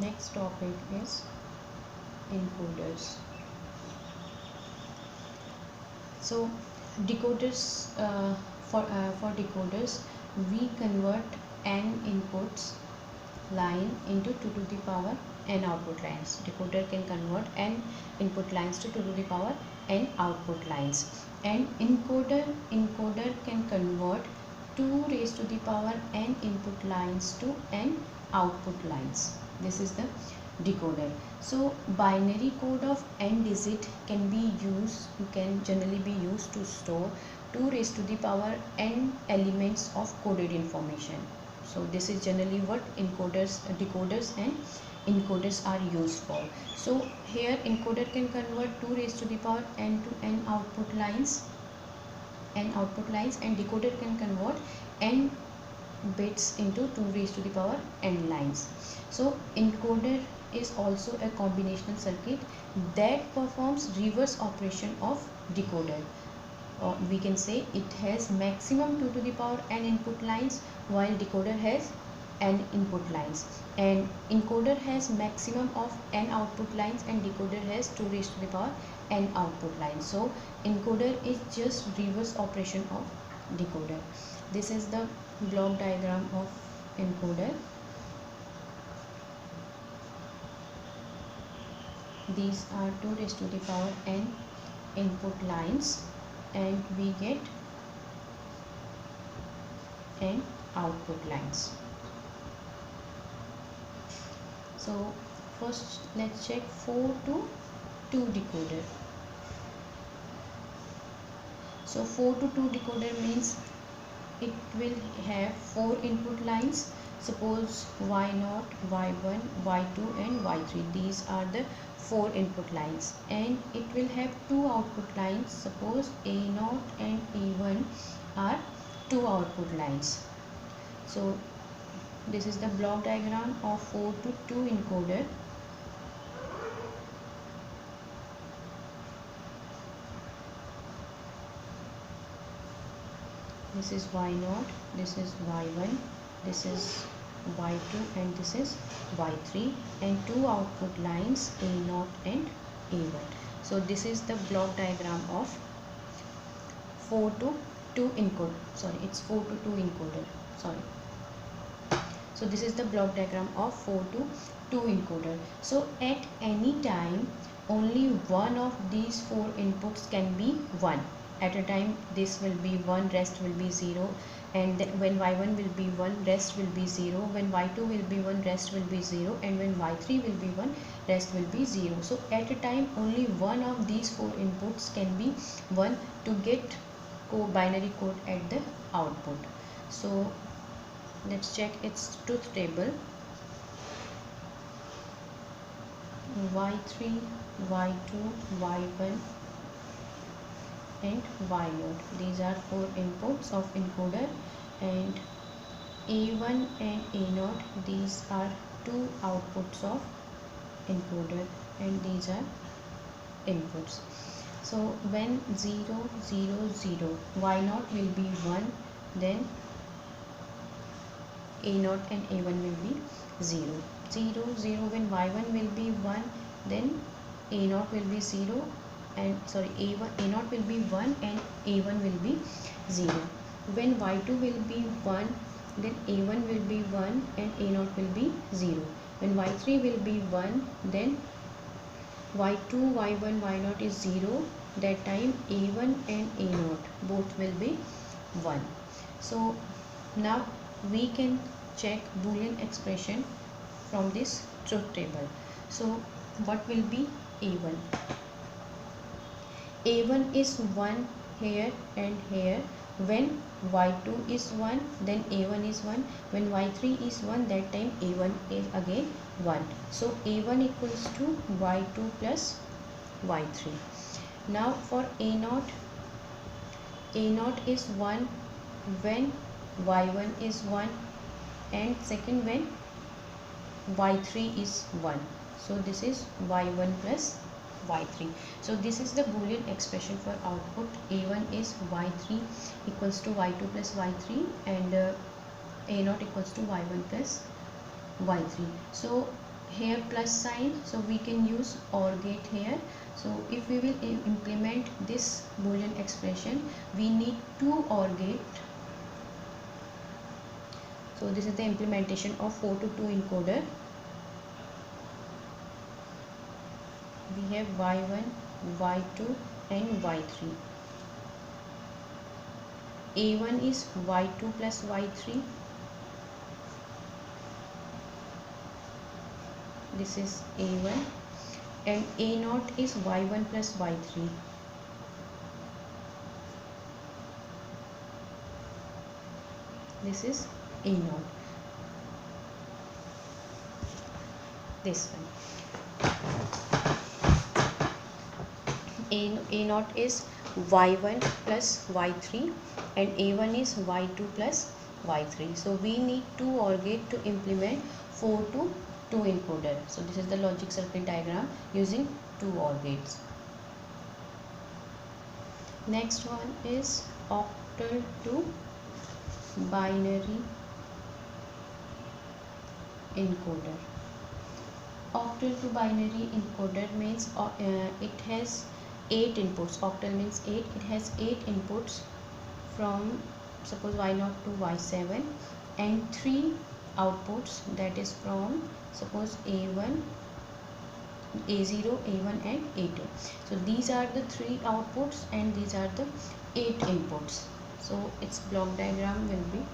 Next topic is encoders. So decoders, for decoders we convert n inputs line into 2 to the power n output lines. Decoder can convert n input lines to 2 to the power n output lines, and encoder can convert 2 raised to the power n input lines to n output lines. This is the decoder. So binary code of n digit can be used, can generally be used to store 2 raised to the power n elements of coded information. So this is generally what encoders, decoders and encoders are used for. So here encoder can convert 2 raised to the power n to n output lines, and decoder can convert n bits into 2 raised to the power n lines. So encoder is also a combinational circuit that performs reverse operation of decoder. We can say it has maximum 2 to the power n input lines, while decoder has n input lines, and encoder has maximum of n output lines and decoder has 2 raised to the power n output lines. So encoder is just reverse operation of decoder. This is the block diagram of encoder. These are 2 raised to the power n input lines, and we get n output lines. So first let's check 4 to 2 decoder. So 4 to 2 decoder means it will have 4 input lines. Suppose y0, y1, y2 and y3. These are the 4 input lines, and it will have 2 output lines. Suppose a0 and a1 are 2 output lines. So this is the block diagram of 4 to 2 encoder. This is y0, this is y1, this is y2 and this is y3, and 2 output lines a0 and a1. So this is the block diagram of 4 to 2 encoder. Sorry, it's 4 to 2 encoder. Sorry. So this is the block diagram of 4 to 2 encoder. So at any time only one of these 4 inputs can be 1. At a time this will be 1, rest will be 0, and when y1 will be 1, rest will be 0, when y2 will be 1, rest will be 0, and when y3 will be 1, rest will be 0. So at a time only one of these 4 inputs can be 1 to get binary code at the output. So let's check its truth table. y3, y2, y1 and y0. These are 4 inputs of encoder, and a1 and a0, these are 2 outputs of encoder, and these are inputs. So when 0 0 0, y0 will be 1, then a0 and a1 will be 0 0 0. When y1 will be 1, then a0 will be 0, and sorry, a0 will be 1 and a1 will be 0. When y2 will be 1, then a1 will be 1 and a0 will be 0. When y3 will be 1, then y2, y1, y0 is 0. That time a1 and a0 both will be 1. So now we can check Boolean expression from this truth table. So what will be a1? a1 is 1 here and here. When y2 is 1, then a1 is 1. When y3 is 1, that time a1 is again 1. So a1 equals to y2 plus y3. Now for a0 is 1 when y1 is 1, and second when y3 is 1. So this is y1 plus y3. So this is the Boolean expression for output. a1 is y3 equals to y2 plus y3, and a0 equals to y1 plus y3. So here plus sign, so we can use OR gate here. So if we will implement this Boolean expression, we need two OR gate. So this is the implementation of 4 to 2 encoder. We have y1, y2 and y3. A1 is y2 plus y3. This is A1, and A0 is y1 plus y3. This is A0. This one. A0 is y1 plus y3 and A1 is y2 plus y3. So we need two OR gate to implement 4 to 2 encoder. So this is the logic circuit diagram using two OR gates. Next one is octal to binary encoder. Octal to binary encoder means it has 8 inputs. Octal means 8. It has 8 inputs from suppose y0 to y7 and 3 outputs, that is from suppose A1, A0, A1 and A2. So these are the 3 outputs and these are the 8 inputs. So its block diagram will be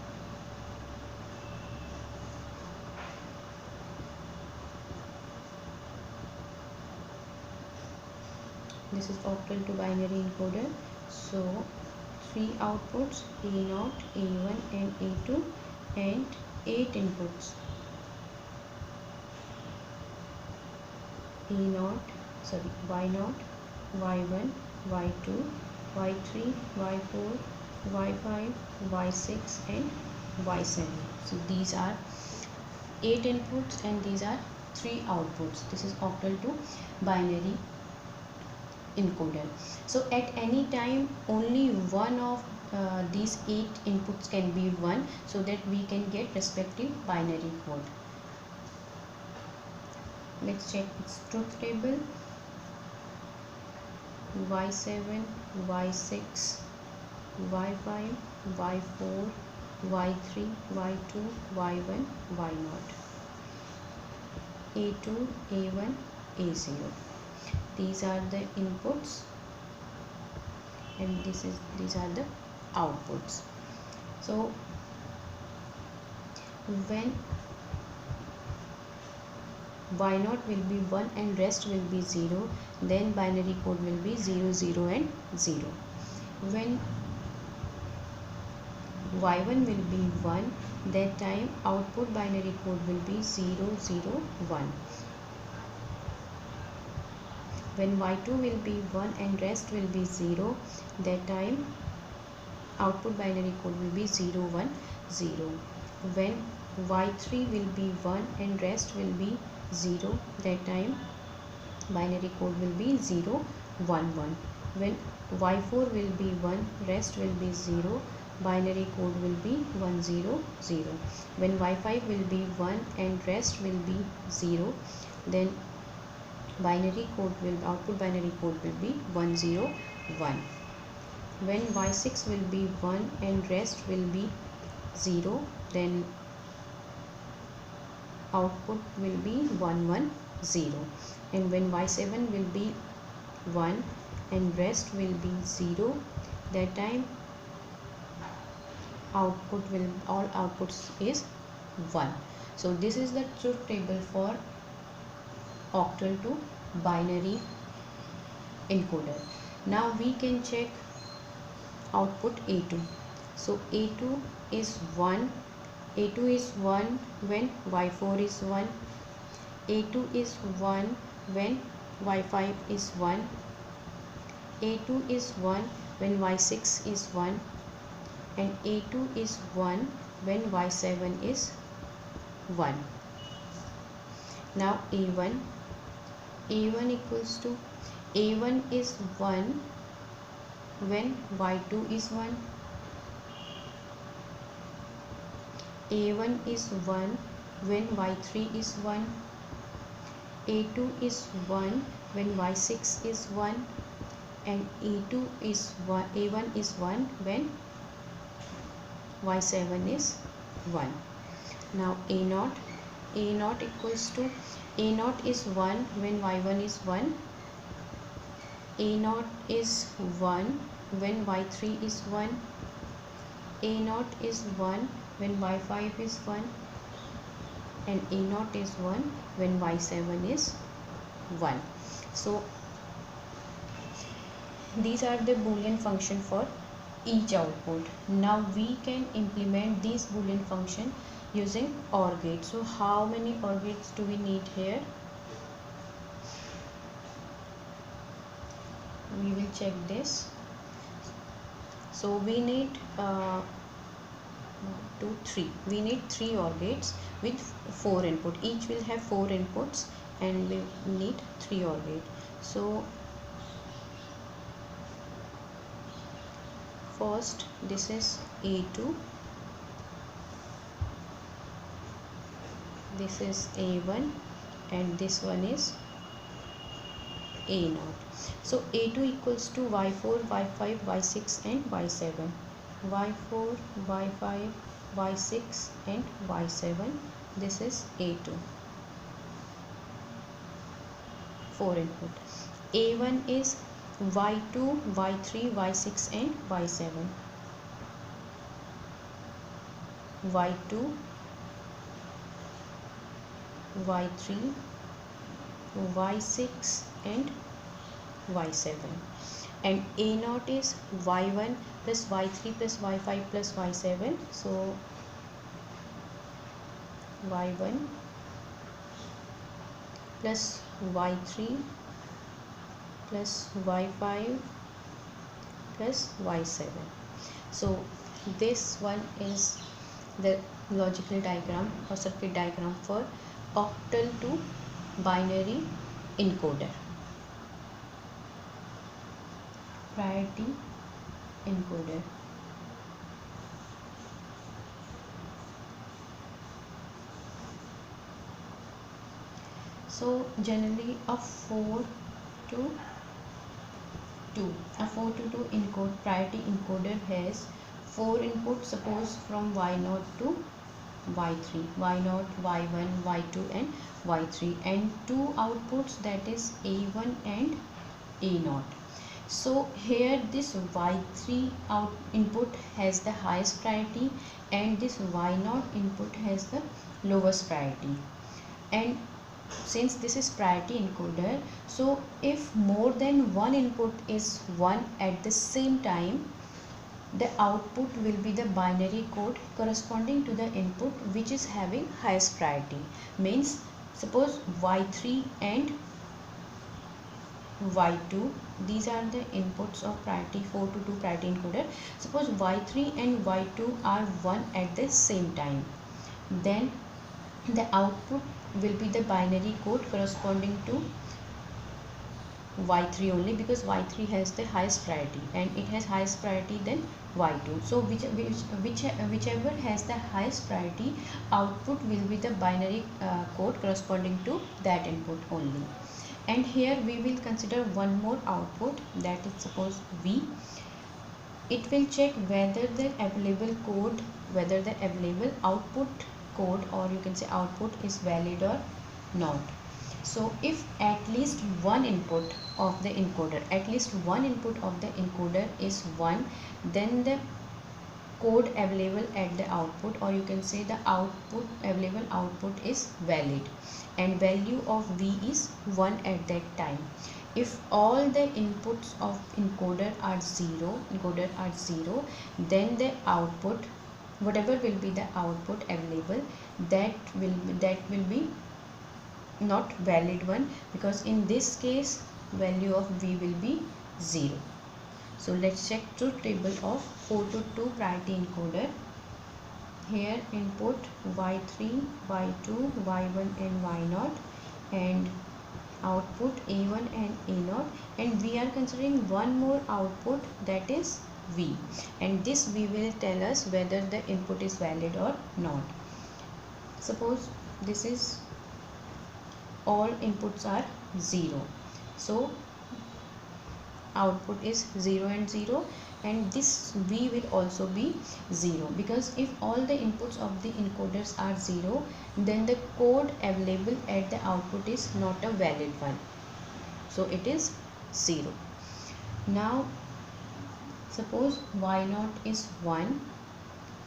this is octal to binary encoder. So 3 outputs A0, A1 and A2 and 8 inputs Y0, Y1, Y2, Y3, Y4, Y5, Y6 and Y7. So these are 8 inputs and these are 3 outputs. This is octal to binary encoder. So at any time only one of these 8 inputs can be 1, so that we can get respective binary code. Let's check its truth table. Y7, Y6, Y5, Y4, Y3, Y2, Y1, Y0, A2, A1, A0. These are the inputs and these are the outputs. So when Y0 will be 1 and rest will be 0, then binary code will be 0, 0 and 0. When Y1 will be 1, that time output binary code will be 0, 0, 1. When Y2 will be 1 and rest will be 0, that time output binary code will be 0, 1, 0. When Y3 will be 1 and rest will be 0, that time binary code will be 0, 1, 1. When Y4 will be 1, rest will be 0, binary code will be 1, 0, 0. When Y5 will be 1 and rest will be 0, then binary code will output binary code will be 1, 0, 1. When Y6 will be 1 and rest will be 0, then output will be 1, 1, 0. And when Y7 will be 1 and rest will be 0, that time output will all outputs is 1. So this is the truth table for octal to binary encoder. Now we can check output A2. So A2 is 1. A2 is 1 when Y4 is 1. A2 is 1 when Y5 is 1. A2 is 1 when Y6 is 1. And A2 is 1 when Y7 is 1. Now A1 equals to A1 is 1 when Y2 is 1. A1 is 1 when Y3 is 1. A2 is 1 when Y6 is 1, and A2 is 1, A1 is 1 when Y7 is 1. Now A0 equals to, A0 is 1 when Y1 is 1, A0 is 1 when Y3 is 1, A0 is 1 when Y5 is 1, and A0 is 1 when Y7 is 1. So these are the Boolean function for each output. Now we can implement these Boolean function using OR gate. So how many OR gates do we need here? We will check this. So we need 1, 2, 3. We need 3 OR gates with 4 input. Each will have 4 inputs, and we need 3 OR gate. So first, this is A2, this is A1, and this one is A0. So A2 equals to Y4, Y5, Y6 and Y7. Y4, Y5, Y6 and Y7. This is A2. 4 input. A1 is Y2, Y3, Y6 and Y7. Y2, Y3, Y6 and Y7. And A0 is Y1 plus Y3 plus Y5 plus Y7. So Y1 plus Y3 plus Y5 plus Y7. So this one is the logical diagram or circuit diagram for octal to binary encoder. Priority encoder. So generally a 4 to 2 priority encoder has 4 inputs, suppose from Y0 to Y3, Y0, Y1, Y2 and Y3, and 2 outputs, that is A1 and A0. So here this Y3 input has the highest priority, and this Y0 input has the lowest priority. And since this is priority encoder, so if more than one input is 1 at the same time, the output will be the binary code corresponding to the input which is having highest priority. Means suppose Y3 and Y2, these are the inputs of priority 4 to 2 priority encoder. Suppose Y3 and Y2 are 1 at the same time, then the output will be the binary code corresponding to Y3 only, because Y3 has the highest priority and it has highest priority than Y2. So whichever has the highest priority, output will be the binary code corresponding to that input only. And here we will consider one more output, that is suppose V. It will check whether the available code, whether the available output code, or you can say output, is valid or not. So if at least one input of the encoder, is 1, then the code available at the output, or you can say the available output is valid, and value of V is 1 at that time. If all the inputs of encoder are 0, then the output, whatever will be the output available, that will be not valid one, because in this case value of V will be 0. So let's check truth table of 4 to 2 priority encoder. Here input Y3, Y2, Y1 and Y0, and output A1 and A0, and we are considering one more output, that is V, and this V will tell us whether the input is valid or not. Suppose this is all inputs are 0. So output is 0 and 0, and this V will also be 0, because if all the inputs of the encoders are 0, then the code available at the output is not a valid one, so it is 0. Now suppose y0 is 1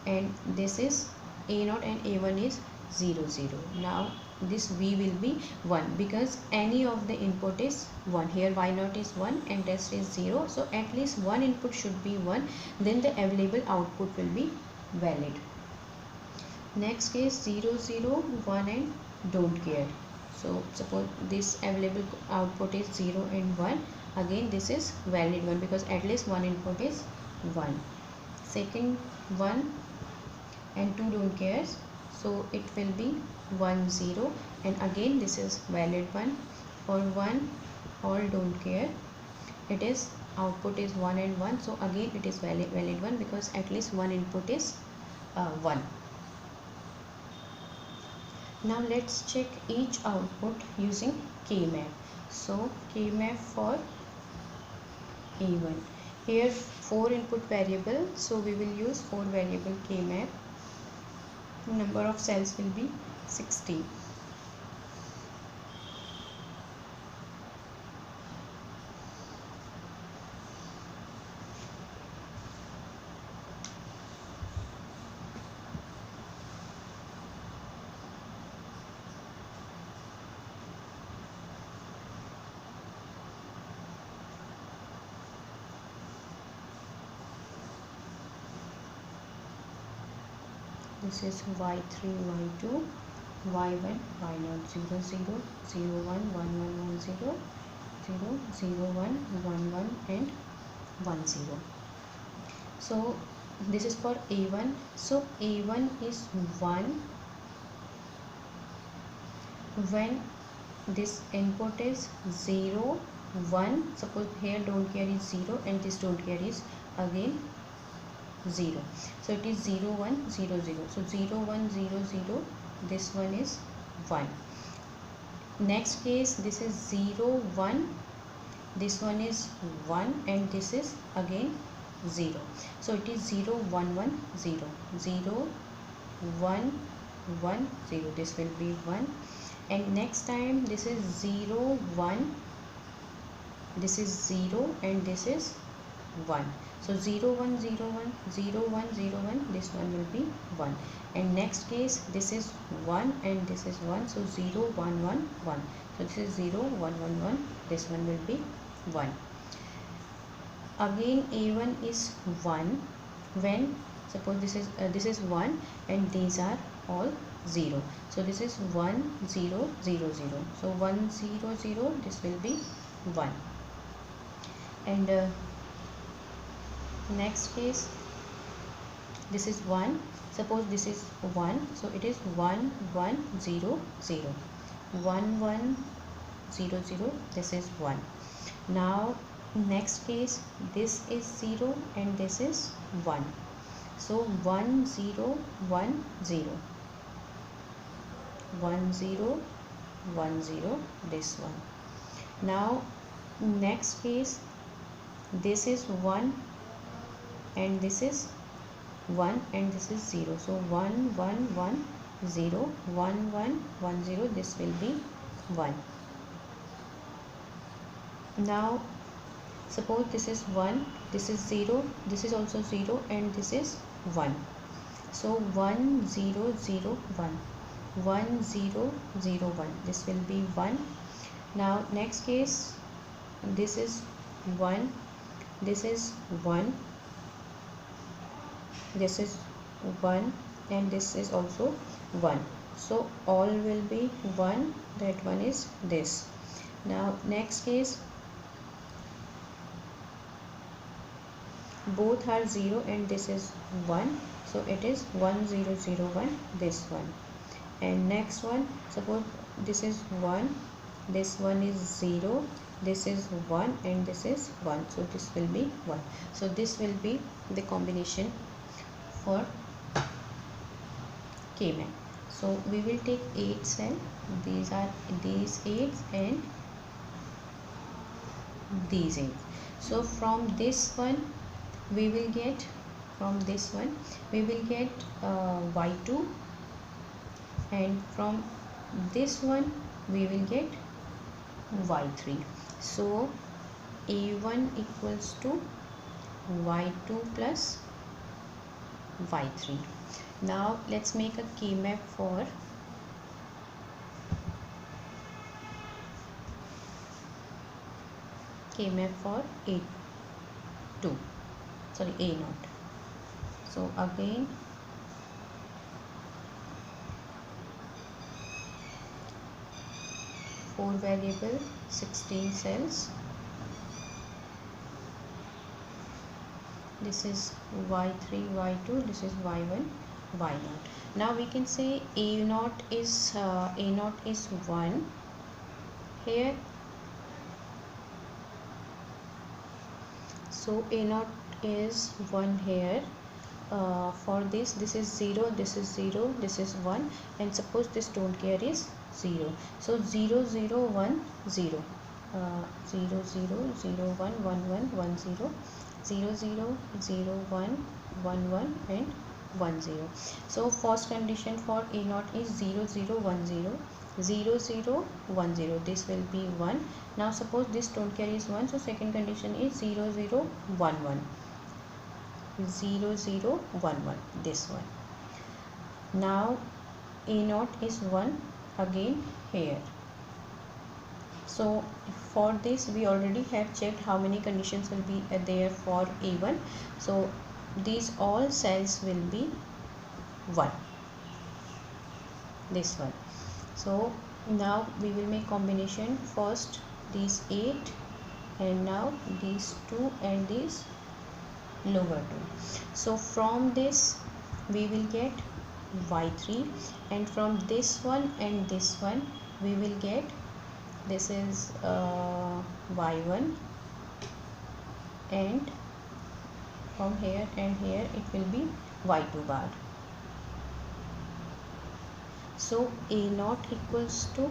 and this is a0 and a1 is 0 0. Now this V will be 1 because any of the input is 1. Here y0 is 1 and rest is 0, so at least one input should be 1, then the available output will be valid. Next case 0 0 1 and don't care. So suppose this available output is 0 and 1, again this is valid one because at least one input is 1. Second 1 and 2 don't care, so it will be 1 0, and again this is valid one. For 1 all don't care, it is output is 1 and 1, so again it is valid one because at least one input is 1. Now let's check each output using K-map. So K-map for A1. Here 4 input variable, so we will use 4 variable K-map. Number of cells will be 60. This is y3, y2, y1, y0, 0 0, 0 1, 1 1 1 0, 0 0 1 1 1 and 1 0. So this is for A1. So A1 is 1 when this input is 0 1. Suppose here don't care is 0 and this don't care is again 0, so it is 0 1 0 0. So 0 1 0 0, this one is 1. Next case this is 0 1, this one is 1 and this is again 0, so it is 0 1 1 0, 0 1 1 0, this will be 1. And next time this is 0 1, this is 0 and this is 1, so 0 1 0 1 0 1 0 1, this one will be 1. And next case this is 1 and this is 1, so 0 1 1 1, so this is 0 1 1 1, this one will be 1. Again A1 is 1 when suppose this is 1 and these are all 0, so this is 1 0 0 0, so 1 0 0, this will be 1. And next case this is 1, suppose this is 1, so it is 1 1 0 0, 1 1 0 0, this is 1. Now next case this is 0 and this is 1, so 1 0 1 0, 1 0 1 0, this one. Now next case this is 1 and this is 1 and this is 0, so 1 1 1 0, 1 1 1 0, this will be 1. Now suppose this is 1, this is 0, this is also 0 and this is 1, so 1 0 0 1, 1 0 0 1, this will be 1. Now next case this is 1, this is 1, this is 1 and this is also 1, so all will be 1, that one is this. Now next case both are 0 and this is 1, so it is 1 0 0 1, this one. And next one, suppose this is 1, this one is 0, this is 1 and this is 1, so this will be 1. So this will be the combination for K-map. So So we will take 8 cell. These are these 8 and these 8. So from this one we will get, y2, and from this one we will get y3. So a1 equals to y2 plus y3. Now let's make a key map for a2, sorry, a0. So again four variable, 16 cells. This is y3, y2, this is y1, y0. Now we can say a0 is 1 here. So a0 is 1 here. For this is 0, this is 0, this is 1, and suppose this don't care is 0. So 0 0 1 0, 0 0 0 1 1 1 1 0, 0 0 0 1 1 1 and 1 0. So first condition for a0 is 0 0 1 0, 0 0 1 0, this will be 1. Now suppose this don't carry is 1, so second condition is 0 0 1 1, 0 0 1 1, this one. Now a0 is 1 again here. So for this we already have checked how many conditions will be there for a1. So these all cells will be 1, this one. So now we will make combination, first these 8 and now these 2 and these lower 2. So from this we will get y3, and from this one and this one we will get, this is y1, and from here and here it will be y2 bar. So a0 equals to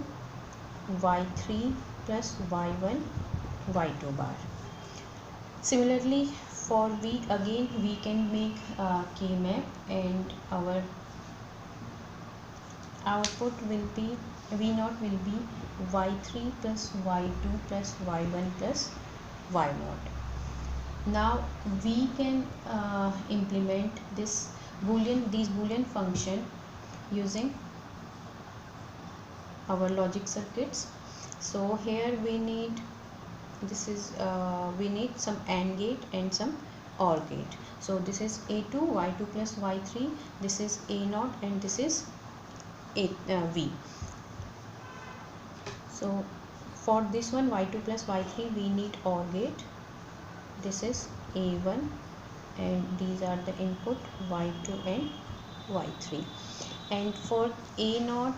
y3 plus y1 y2 bar. Similarly for v, again we can make k map, and our output will be, v0 will be y3 plus y2 plus y1 plus y0. Now we can implement these boolean function using our logic circuits. So here we need, this is we need some AND gate and some OR gate. So this is a2, y2 plus y3, this is a0, and this is v. So for this one y2 plus y3 we need OR gate. This is a1 and these are the input y2 and y3. And for a0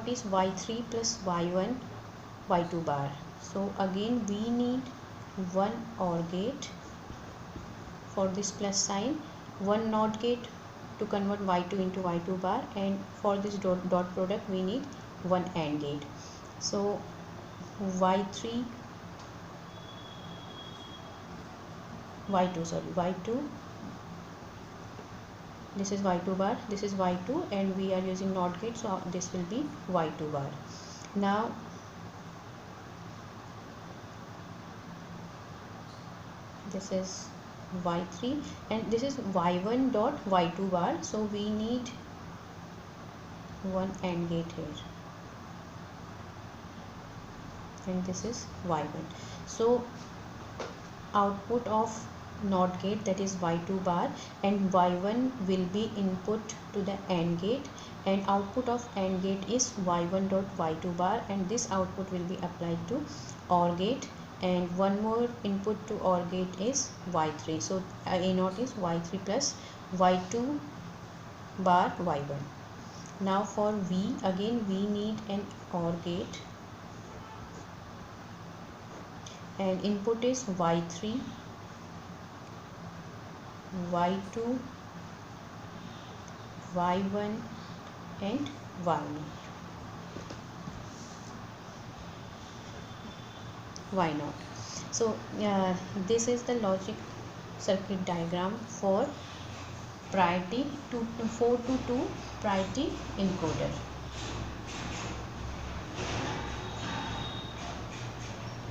is y3 plus y1 y2 bar. So again we need one OR gate for this plus sign, one NOT gate to convert y2 into y2 bar, and for this dot product we need one AND gate. So y2, this is y2 bar, this is y2, and we are using NOT gate, so this will be y2 bar. Now this is y3 and this is y1 dot y2 bar, so we need one AND gate here, and this is y1. So output of NOT gate, that is y2 bar, and y1 will be input to the AND gate, and output of AND gate is y1 dot y2 bar, and this output will be applied to OR gate, and one more input to OR gate is y3. So a0 is y3 plus y2 bar y1. Now for v, again we need an OR gate, and input is y3, y2, y1 and Y naught. Why not? So this is the logic circuit diagram for priority 4 to 2 priority encoder.